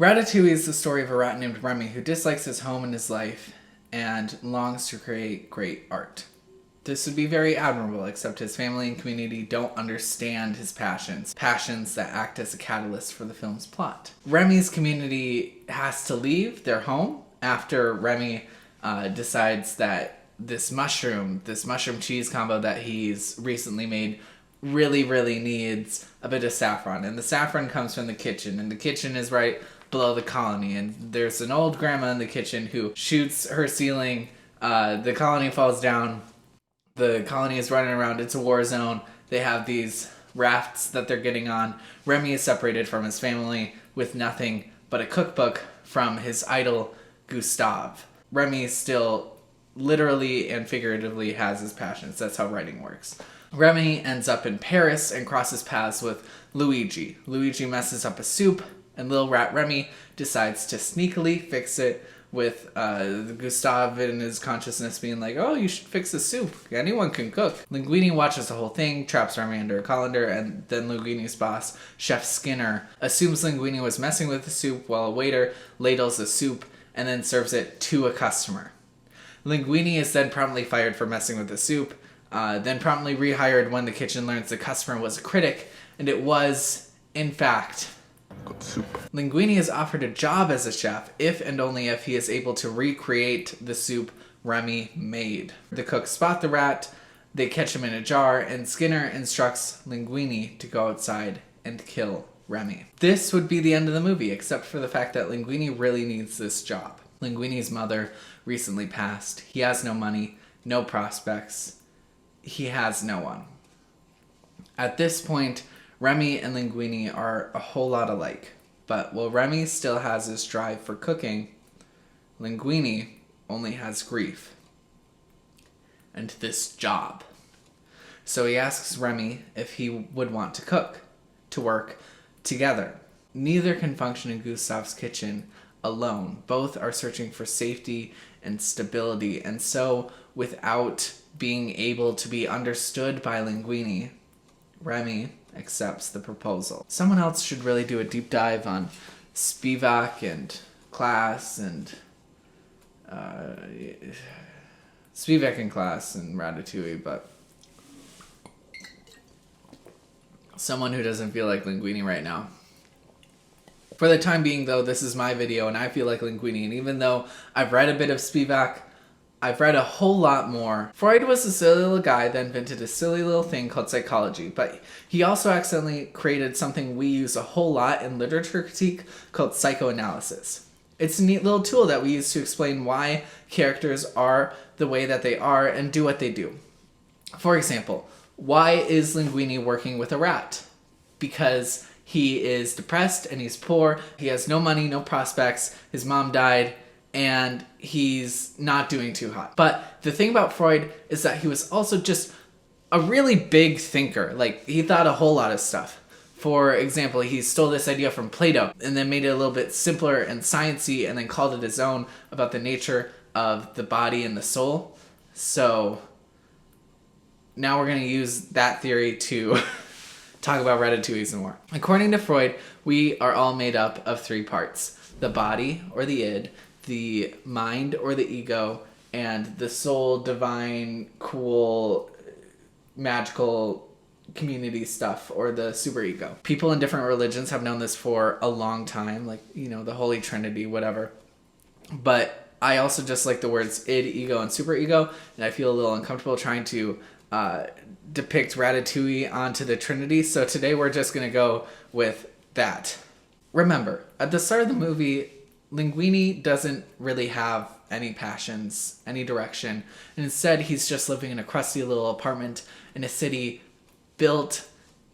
Ratatouille is the story of a rat named Remy who dislikes his home and his life and longs to create great art. This would be very admirable, except his family and community don't understand his passions that act as a catalyst for the film's plot. Remy's community has to leave their home after Remy decides that this mushroom cheese combo that he's recently made really needs a bit of saffron. And the saffron comes from the kitchen, and the kitchen is right below the colony. And there's an old grandma in the kitchen who shoots her ceiling. The colony falls down. The colony is running around. It's a war zone. They have these rafts that they're getting on. Remy is separated from his family with nothing but a cookbook from his idol, Gustave. Remy still literally and figuratively has his passions. That's how writing works. Remy ends up in Paris and crosses paths with Luigi. Luigi messes up a soup, and little rat Remy decides to sneakily fix it with Gustave in his consciousness being like, oh, you should fix the soup. Anyone can cook. Linguini watches the whole thing, traps Remy under a colander, and then Linguini's boss, Chef Skinner, assumes Linguini was messing with the soup while a waiter ladles the soup and then serves it to a customer. Linguini is then promptly fired for messing with the soup, then promptly rehired when the kitchen learns the customer was a critic, and it was, in fact, good soup. Linguini is offered a job as a chef if and only if he is able to recreate the soup Remy made. The cooks spot the rat, they catch him in a jar, and Skinner instructs Linguini to go outside and kill Remy. This would be the end of the movie, except for the fact that Linguini really needs this job. Linguini's mother recently passed. He has no money, no prospects. He has no one. At this point, Remy and Linguini are a whole lot alike. But while Remy still has his drive for cooking, Linguini only has grief and this job. So he asks Remy if he would want to cook, to work together. Neither can function in Gustave's kitchen alone. Both are searching for safety and stability, and so without being able to be understood by Linguini, Remy accepts the proposal. Someone else should really do a deep dive on Spivak and class and Ratatouille, but someone who doesn't feel like Linguini right now. For the time being, though, this is my video, and I feel like Linguini. And even though I've read a bit of Spivak, I've read a whole lot more. Freud was a silly little guy that invented a silly little thing called psychology, but he also accidentally created something we use a whole lot in literature critique called psychoanalysis. It's a neat little tool that we use to explain why characters are the way that they are and do what they do. For example, why is Linguini working with a rat? Because he is depressed and he's poor. He has no money, no prospects. His mom died and he's not doing too hot. But the thing about Freud is that he was also just a really big thinker. Like, he thought a whole lot of stuff. For example, he stole this idea from Plato and then made it a little bit simpler and sciencey and then called it his own about the nature of the body and the soul. So now we're going to use that theory to talk about Ratatouille some more. According to Freud, we are all made up of three parts: the body, or the id, the mind, or the ego, and the soul, divine, cool, magical community stuff, or the superego. People in different religions have known this for a long time, like, the Holy Trinity, whatever. But I also just like the words id, ego, and superego, and I feel a little uncomfortable trying to depict Ratatouille onto the Trinity, so today we're just going to go with that. Remember, at the start of the movie, Linguini doesn't really have any passions, any direction, and instead he's just living in a crusty little apartment in a city built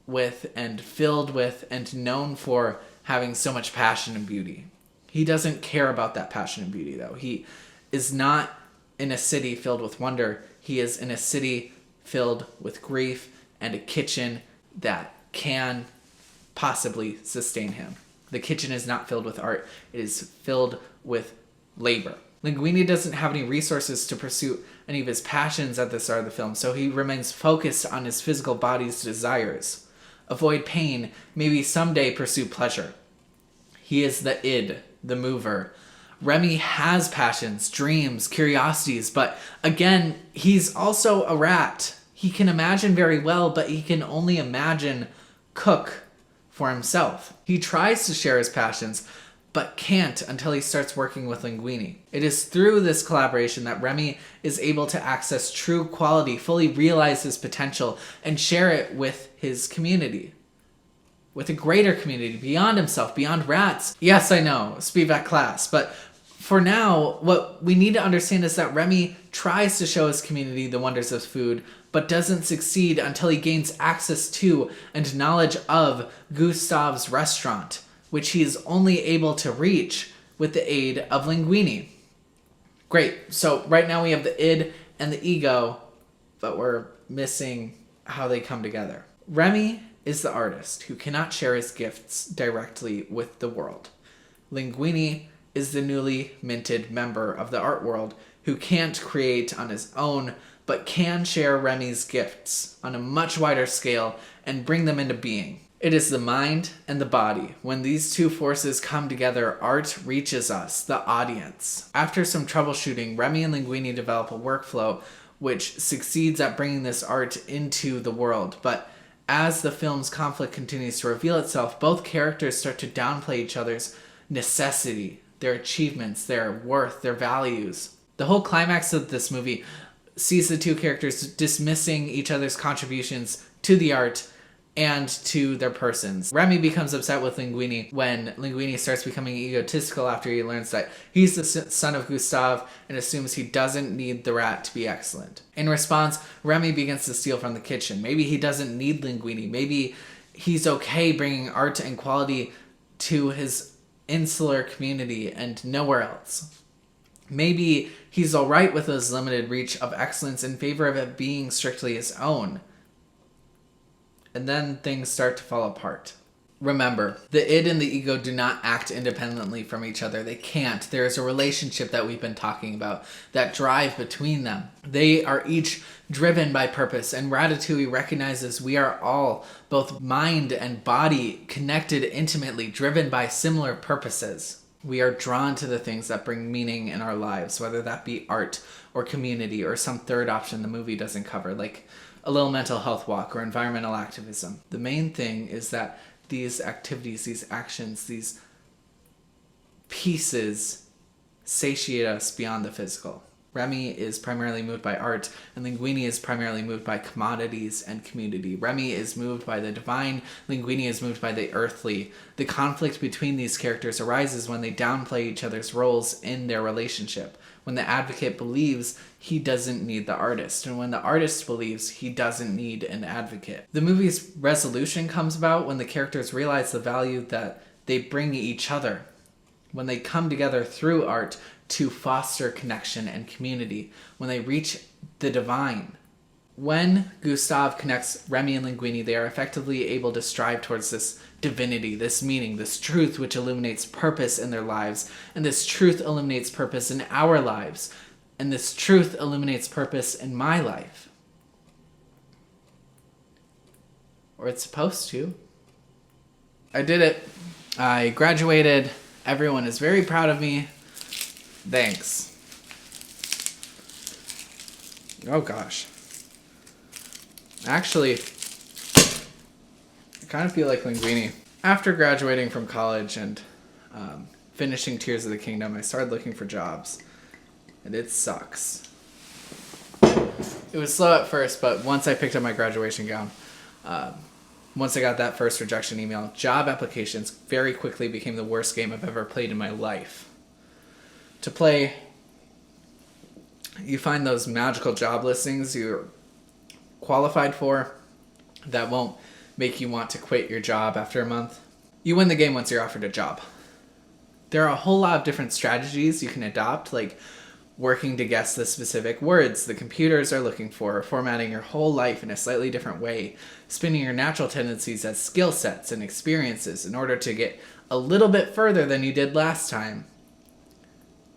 with and filled with and known for having so much passion and beauty. He doesn't care about that passion and beauty, though. He is not in a city filled with wonder. He is in a city filled with grief and a kitchen that can possibly sustain him. The kitchen is not filled with art. It is filled with labor. Linguini doesn't have any resources to pursue any of his passions at the start of the film, so he remains focused on his physical body's desires. Avoid pain, maybe someday pursue pleasure. He is the id, the mover. Remy has passions, dreams, curiosities, but again, he's also a rat. He can imagine very well, but he can only imagine cook for himself. He tries to share his passions, but can't until he starts working with Linguini. It is through this collaboration that Remy is able to access true quality, fully realize his potential, and share it with his community. With a greater community, beyond himself, beyond rats. Yes, I know, Spivak class, but for now, what we need to understand is that Remy tries to show his community the wonders of food, but doesn't succeed until he gains access to and knowledge of Gustav's restaurant, which he is only able to reach with the aid of Linguini. Great, so right now we have the id and the ego, but we're missing how they come together. Remy is the artist who cannot share his gifts directly with the world. Linguini is the newly minted member of the art world who can't create on his own, but can share Remy's gifts on a much wider scale and bring them into being. It is the mind and the body. When these two forces come together, art reaches us, the audience. After some troubleshooting, Remy and Linguini develop a workflow which succeeds at bringing this art into the world, but as the film's conflict continues to reveal itself, both characters start to downplay each other's necessity, their achievements, their worth, their values. The whole climax of this movie sees the two characters dismissing each other's contributions to the art and to their persons. Remy becomes upset with Linguini when Linguini starts becoming egotistical after he learns that he's the son of Gustav and assumes he doesn't need the rat to be excellent. In response, Remy begins to steal from the kitchen. Maybe he doesn't need Linguini. Maybe he's okay bringing art and quality to his insular community and nowhere else. Maybe he's alright with his limited reach of excellence in favor of it being strictly his own. And then things start to fall apart. Remember, the id and the ego do not act independently from each other. They can't. There is a relationship that we've been talking about, that drive between them. They are each driven by purpose, and Ratatouille recognizes we are all, both mind and body, connected intimately, driven by similar purposes. We are drawn to the things that bring meaning in our lives, whether that be art or community or some third option the movie doesn't cover, like a little mental health walk or environmental activism. The main thing is that these activities, these actions, these pieces satiate us beyond the physical. Remy is primarily moved by art, and Linguini is primarily moved by commodities and community. Remy is moved by the divine, Linguini is moved by the earthly. The conflict between these characters arises when they downplay each other's roles in their relationship, when the advocate believes he doesn't need the artist, and when the artist believes he doesn't need an advocate. The movie's resolution comes about when the characters realize the value that they bring each other, when they come together through art to foster connection and community, when they reach the divine. When Gustav connects Remy and Linguini, they are effectively able to strive towards this divinity, this meaning, this truth which illuminates purpose in their lives, and this truth illuminates purpose in our lives, and this truth illuminates purpose in my life. Or it's supposed to. I did it. I graduated. Everyone is very proud of me. Thanks. Oh gosh. Actually, I kind of feel like Linguini. After graduating from college and finishing Tears of the Kingdom, I started looking for jobs. And it sucks. It was slow at first, but once I picked up my graduation gown, once I got that first rejection email, job applications very quickly became the worst game I've ever played in my life. To play, you find those magical job listings you're qualified for that won't make you want to quit your job after a month. You win the game once you're offered a job. There are a whole lot of different strategies you can adopt, like working to guess the specific words the computers are looking for, formatting your whole life in a slightly different way, spinning your natural tendencies as skill sets and experiences in order to get a little bit further than you did last time.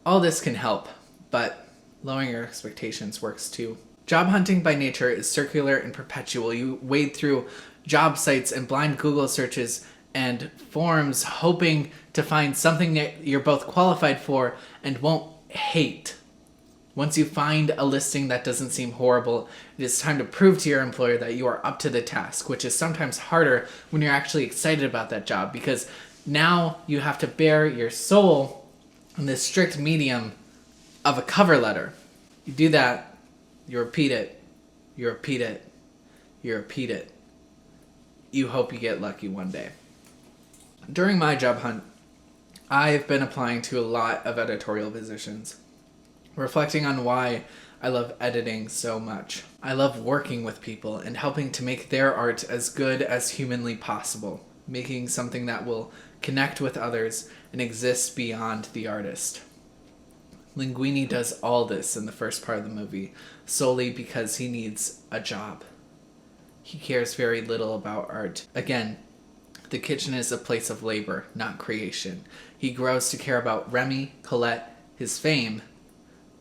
All this can help, but lowering your expectations works too. Job hunting by nature is circular and perpetual. You wade through job sites and blind Google searches and forms hoping to find something that you're both qualified for and won't hate. Once you find a listing that doesn't seem horrible, it is time to prove to your employer that you are up to the task, which is sometimes harder when you're actually excited about that job, because now you have to bear your soul in this strict medium of a cover letter. You do that, you repeat it, you repeat it, you repeat it. You hope you get lucky one day. During my job hunt, I've been applying to a lot of editorial positions, reflecting on why I love editing so much. I love working with people and helping to make their art as good as humanly possible, making something that will connect with others and exist beyond the artist. Linguini does all this in the first part of the movie solely because he needs a job. He cares very little about art. Again, the kitchen is a place of labor, not creation. He grows to care about Remy, Colette, his fame,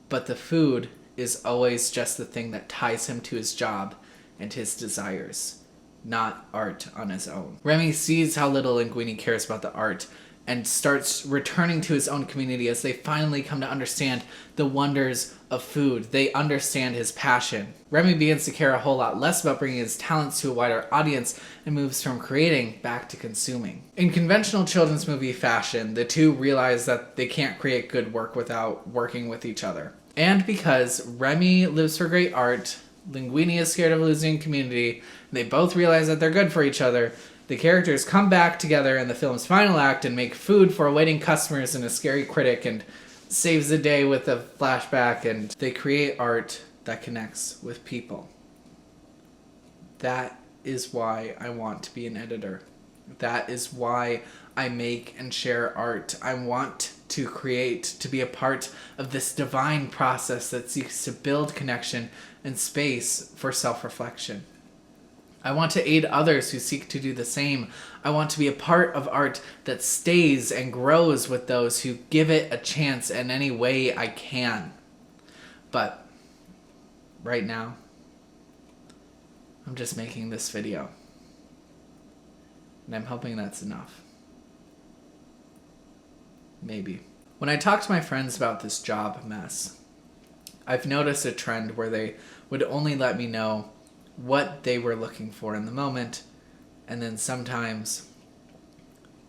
but the food is always just the thing that ties him to his job and his desires, not art on his own. Remy sees how little Linguini cares about the art and starts returning to his own community as they finally come to understand the wonders of food. They understand his passion. Remy begins to care a whole lot less about bringing his talents to a wider audience and moves from creating back to consuming. In conventional children's movie fashion, the two realize that they can't create good work without working with each other. And because Remy lives for great art, Linguini is scared of losing community, and they both realize that they're good for each other, the characters come back together in the film's final act and make food for awaiting customers and a scary critic, and saves the day with a flashback, and they create art that connects with people. That is why I want to be an editor. That is why I make and share art. I want to create, to be a part of this divine process that seeks to build connection and space for self-reflection. I want to aid others who seek to do the same. I want to be a part of art that stays and grows with those who give it a chance in any way I can. But right now, I'm just making this video. And I'm hoping that's enough. Maybe. When I talk to my friends about this job mess, I've noticed a trend where they would only let me know what they were looking for in the moment, and then sometimes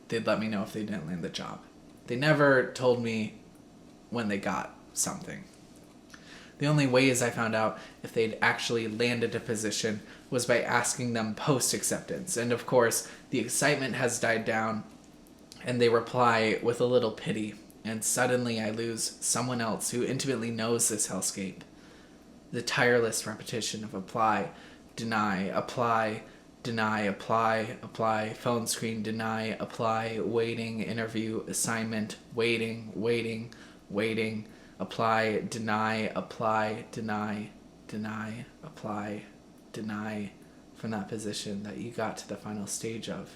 they'd let me know if they didn't land the job. They never told me when they got something. The only ways I found out if they'd actually landed a position was by asking them post-acceptance, and of course the excitement has died down and they reply with a little pity, and suddenly I lose someone else who intimately knows this hellscape. The tireless repetition of apply, deny, apply, deny, apply, apply, phone screen, deny, apply, waiting, interview, assignment, waiting, waiting, waiting, apply, deny, deny, apply, deny from that position that you got to the final stage of.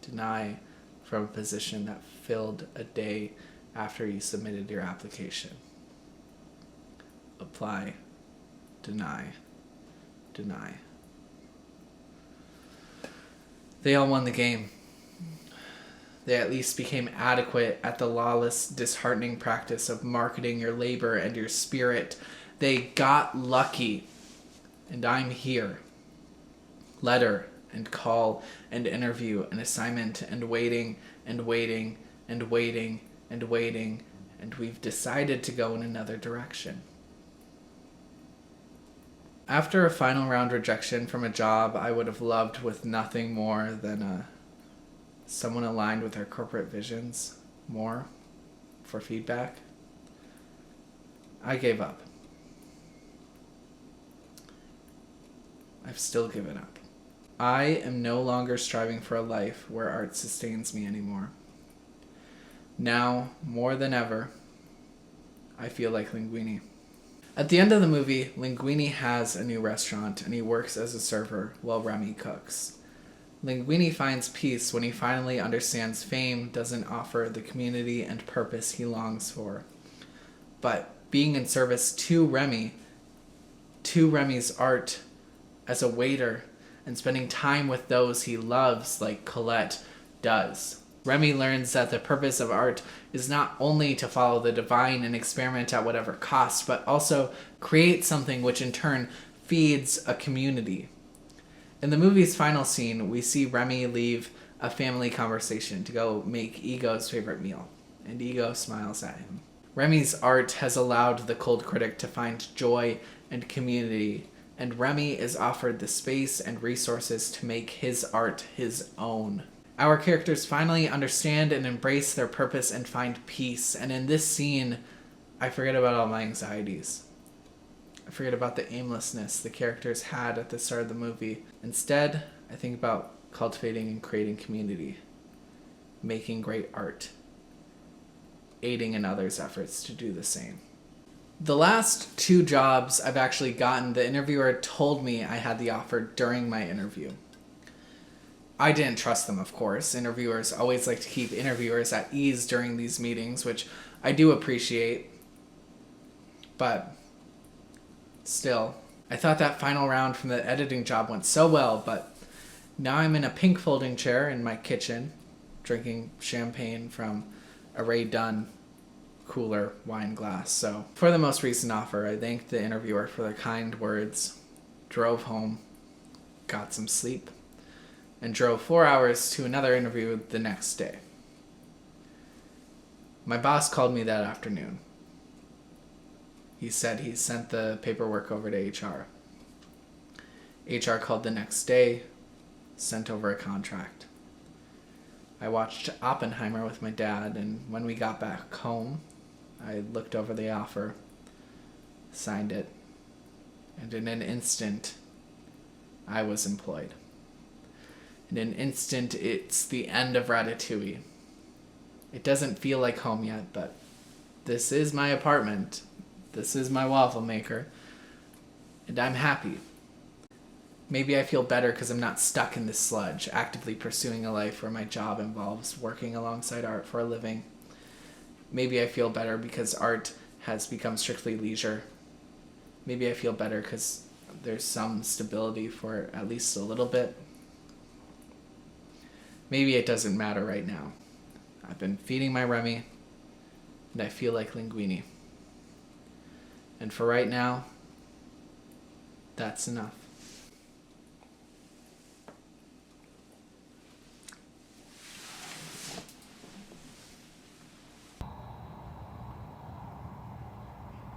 Deny from a position that filled a day after you submitted your application. Apply, deny, deny. They all won the game. They at least became adequate at the lawless, disheartening practice of marketing your labor and your spirit. They got lucky. And I'm here. Letter and call and interview and assignment and waiting and waiting and waiting and waiting, and we've decided to go in another direction. After a final round rejection from a job I would have loved with nothing more than someone aligned with our corporate visions more for feedback, I gave up. I've still given up. I am no longer striving for a life where art sustains me anymore. Now, more than ever, I feel like Linguini. At the end of the movie, Linguini has a new restaurant and he works as a server while Remy cooks. Linguini finds peace when he finally understands fame doesn't offer the community and purpose he longs for. But being in service to Remy, to Remy's art as a waiter, and spending time with those he loves like Colette, does. Remy learns that the purpose of art is not only to follow the divine and experiment at whatever cost, but also create something which in turn feeds a community. In the movie's final scene, we see Remy leave a family conversation to go make Ego's favorite meal, and Ego smiles at him. Remy's art has allowed the cold critic to find joy and community, and Remy is offered the space and resources to make his art his own. Our characters finally understand and embrace their purpose and find peace, and in this scene, I forget about all my anxieties. I forget about the aimlessness the characters had at the start of the movie. Instead, I think about cultivating and creating community, making great art, aiding in others' efforts to do the same. The last 2 jobs I've actually gotten, the interviewer told me I had the offer during my interview. I didn't trust them, of course. Interviewers always like to keep interviewers at ease during these meetings, which I do appreciate. But still, I thought that final round from the editing job went so well, but now I'm in a pink folding chair in my kitchen, drinking champagne from a Ray Dunn cooler wine glass. So for the most recent offer, I thanked the interviewer for their kind words, drove home, got some sleep, and drove 4 hours to another interview the next day. My boss called me that afternoon. He said he sent the paperwork over to HR. HR called the next day, sent over a contract. I watched Oppenheimer with my dad, and when we got back home, I looked over the offer, signed it, and in an instant, I was employed. In an instant, it's the end of Ratatouille. It doesn't feel like home yet, but this is my apartment. This is my waffle maker. And I'm happy. Maybe I feel better because I'm not stuck in this sludge, actively pursuing a life where my job involves working alongside art for a living. Maybe I feel better because art has become strictly leisure. Maybe I feel better because there's some stability for at least a little bit. Maybe it doesn't matter right now. I've been feeding my Remy, and I feel like Linguini. And for right now, that's enough.